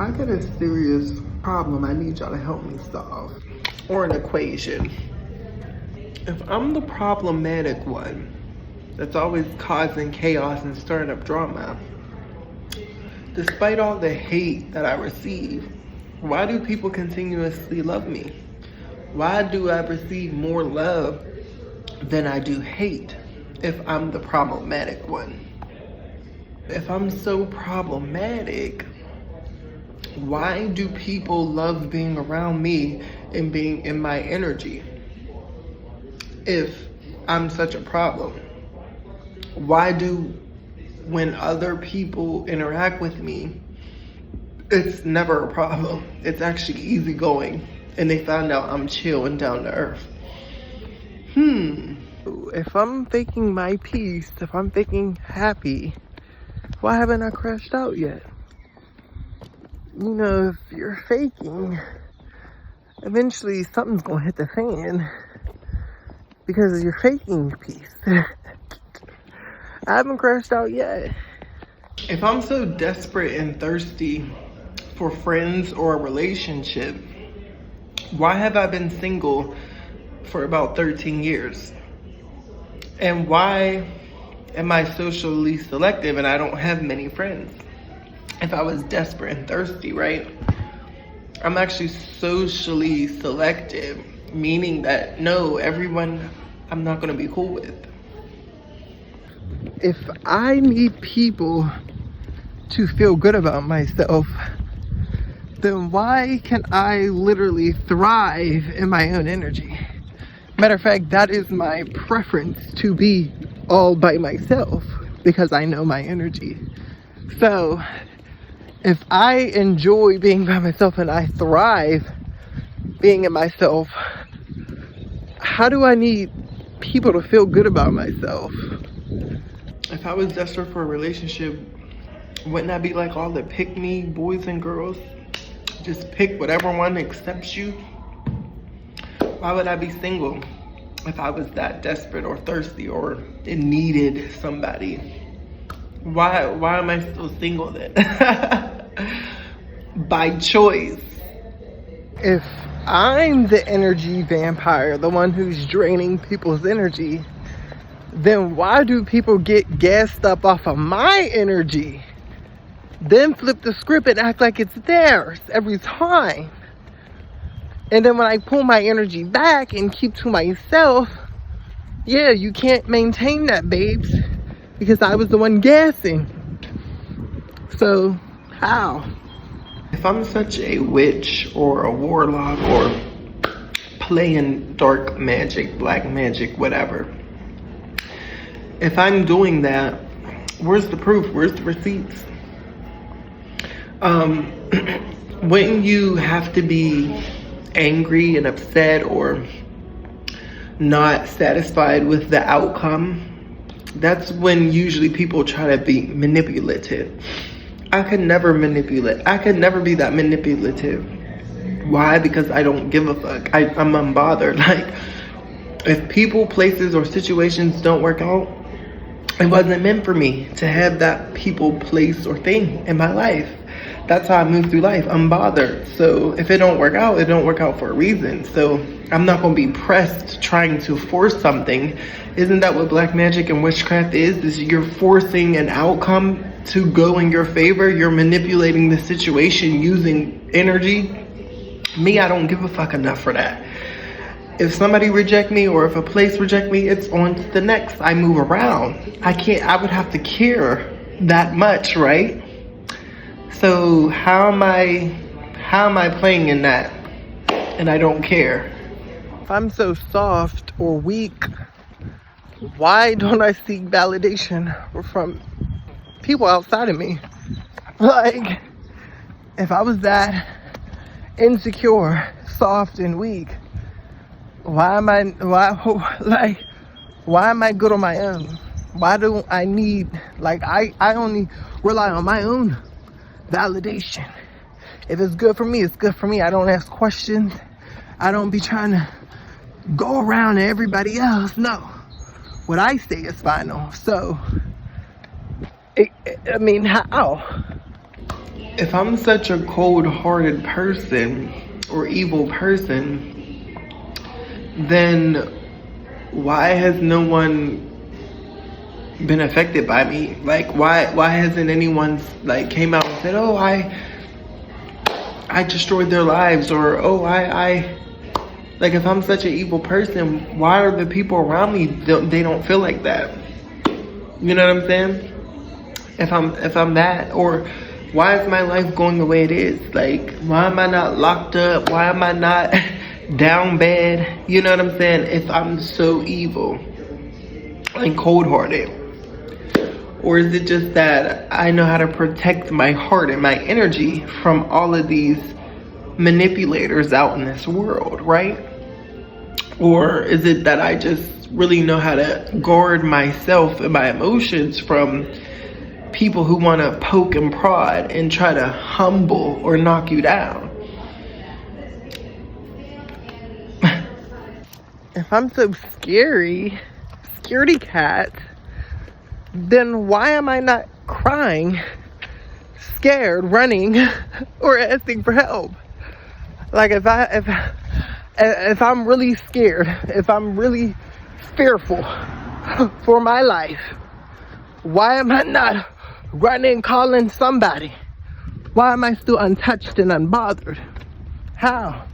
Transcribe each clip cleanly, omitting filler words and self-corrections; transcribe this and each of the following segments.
I got a serious problem I need y'all to help me solve, or an equation. If I'm the problematic one that's always causing chaos and stirring up drama, despite all the hate that I receive, why do people continuously love me? Why do I receive more love than I do hate if I'm the problematic one? If I'm so problematic, why do people love being around me and being in my energy? If I'm such a problem, why do, when other people interact with me, it's never a problem? It's actually easygoing, and they find out I'm chill and down to earth. If I'm faking my peace, if I'm faking happy, why haven't I crashed out yet? You know, if you're faking, eventually something's gonna hit the fan because you're faking peace. I haven't crashed out yet. If I'm so desperate and thirsty for friends or a relationship, why have I been single for about 13 years? And why am I socially selective and I don't have many friends? If I was desperate and thirsty, right? I'm actually socially selective, meaning that no, everyone I'm not gonna be cool with. If I need people to feel good about myself, then why can I literally thrive in my own energy? Matter of fact, that is my preference, to be all by myself, because I know my energy. So if I enjoy being by myself and I thrive being in myself, how do I need people to feel good about myself? If I was desperate for a relationship, wouldn't I be like all the pick-me boys and girls? Just pick whatever one accepts you? Why would I be single if I was that desperate or thirsty or needed somebody? Why am I still single then? By choice. If I'm the energy vampire, the one who's draining people's energy, then why do people get gassed up off of my energy, then flip the script and act like it's theirs every time? And then when I pull my energy back and keep to myself, yeah, you can't maintain that, babes, because I was the one gassing. So how? If I'm such a witch or a warlock or playing dark magic, black magic, whatever, if I'm doing that, where's the proof? Where's the receipts? Wouldn't you have to be angry and upset or not satisfied with the outcome? That's when usually people try to be manipulative. I could never manipulate. I could never be that manipulative. Why? Because I don't give a fuck. I'm unbothered. Like, if people, places, or situations don't work out, it wasn't meant for me to have that people, place, or thing in my life. That's how I move through life, unbothered. So if it don't work out, it don't work out for a reason. So I'm not gonna be pressed trying to force something. Isn't that what black magic and witchcraft is you're forcing an outcome to go in your favor? You're manipulating the situation using energy. Me, I don't give a fuck enough for that. If somebody reject me or if a place reject me, it's on to the next. I move around. I would have to care that much, right? So how am I playing in that and I don't care? If I'm so soft or weak, why don't I seek validation from people outside of me? Like, if I was that insecure, soft, and weak, why am I good on my own? Why do I need, I only rely on my own validation. If it's good for me, it's good for me. I don't ask questions. I don't be trying to go around to everybody else. No, what I say is final. So I mean, how? If I'm such a cold-hearted person or evil person, then why has no one been affected by me? Like, why hasn't anyone like came out and said, oh, I destroyed their lives, or oh, I like, if I'm such an evil person, why are the people around me, they don't feel like that? You know what I'm saying? If I'm that, or why is my life going the way it is? Like, why am I not locked up? Why am I not down bad? You know what I'm saying? If I'm so evil and cold-hearted. Or is it just that I know how to protect my heart and my energy from all of these manipulators out in this world, right? Or is it that I just really know how to guard myself and my emotions from people who want to poke and prod and try to humble or knock you down? If I'm so scaredy cat, then why am I not crying, scared, running, or asking for help? Like, if I'm really scared, if I'm really fearful for my life, why am I not running, calling somebody? Why am I still untouched and unbothered? How?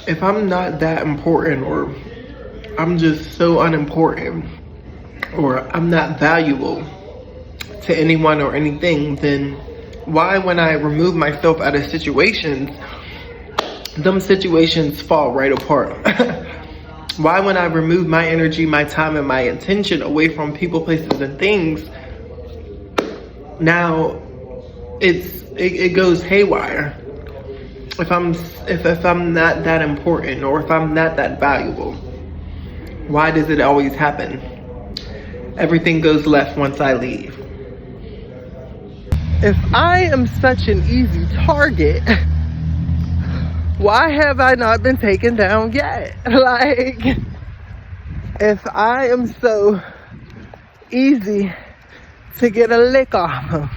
If I'm not that important, or I'm just so unimportant, or I'm not valuable to anyone or anything, then why, when I remove myself out of situations, them situations fall right apart? Why, when I remove my energy, my time, and my attention away from people, places, and things, now it goes haywire? If I'm not that important, or if I'm not that valuable, why does it always happen? Everything goes left once I leave. If I am such an easy target, why have I not been taken down yet? Like, if I am so easy to get a lick off of,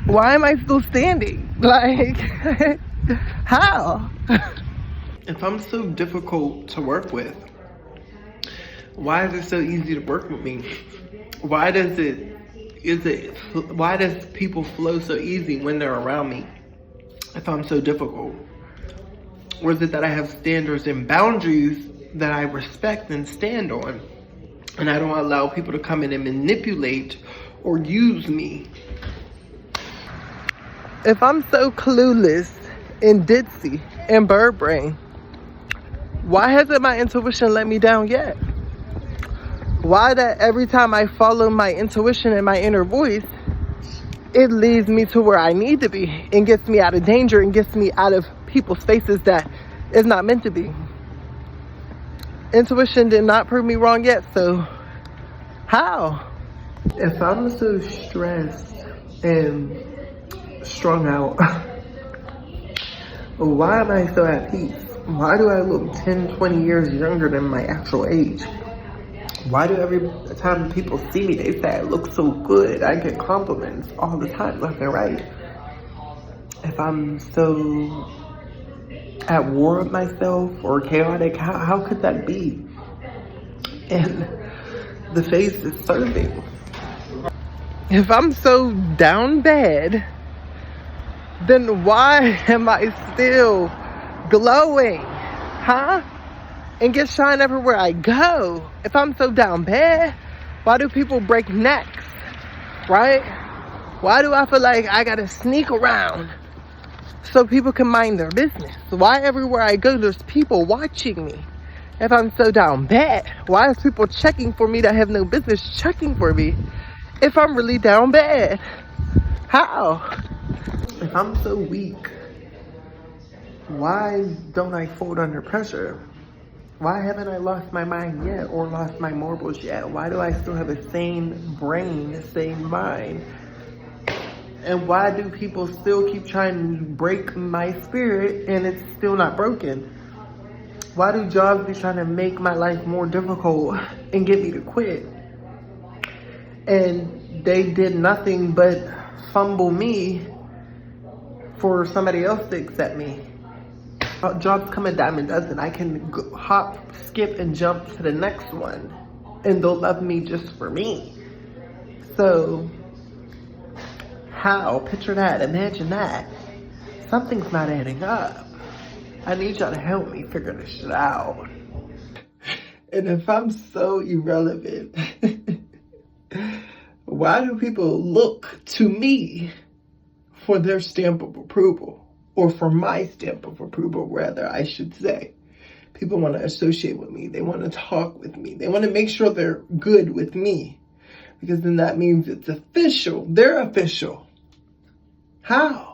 why am I still standing? Like, how? If I'm so difficult to work with, why is it so easy to work with me? Why does people flow so easy when they're around me if I'm so difficult? Or is it that I have standards and boundaries that I respect and stand on, and I don't allow people to come in and manipulate or use me? If I'm so clueless and ditzy and bird brain, why hasn't my intuition let me down yet? Why that every time I follow my intuition and my inner voice, it leads me to where I need to be and gets me out of danger and gets me out of people's faces that is not meant to be? Intuition did not prove me wrong yet, so how? If I'm so stressed and strung out, why am I so at peace? Why do I look 10, 20 years younger than my actual age? Why do every time people see me, they say I look so good? I get compliments all the time, left and right. If I'm so at war with myself or chaotic, how could that be? And the face is serving. If I'm so down bad, then why am I still glowing? Huh? And get shine everywhere I go. If I'm so down bad, why do people break necks, right? Why do I feel like I gotta sneak around so people can mind their business? Why everywhere I go, there's people watching me? If I'm so down bad, why is people checking for me that have no business checking for me if I'm really down bad? How? If I'm so weak, why don't I fold under pressure? Why haven't I lost my mind yet, or lost my marbles yet? Why do I still have a sane brain, a sane mind? And why do people still keep trying to break my spirit and it's still not broken? Why do jobs be trying to make my life more difficult and get me to quit? And they did nothing but fumble me for somebody else to accept me. Jobs come a dime a dozen. I can hop, skip, and jump to the next one, and they'll love me just for me. So, how? Picture that. Imagine that. Something's not adding up. I need y'all to help me figure this shit out. And if I'm so irrelevant, why do people look to me for their stamp of approval? Or for my stamp of approval, rather, I should say. People want to associate with me. They want to talk with me. They want to make sure they're good with me. Because then that means it's official. They're official. How?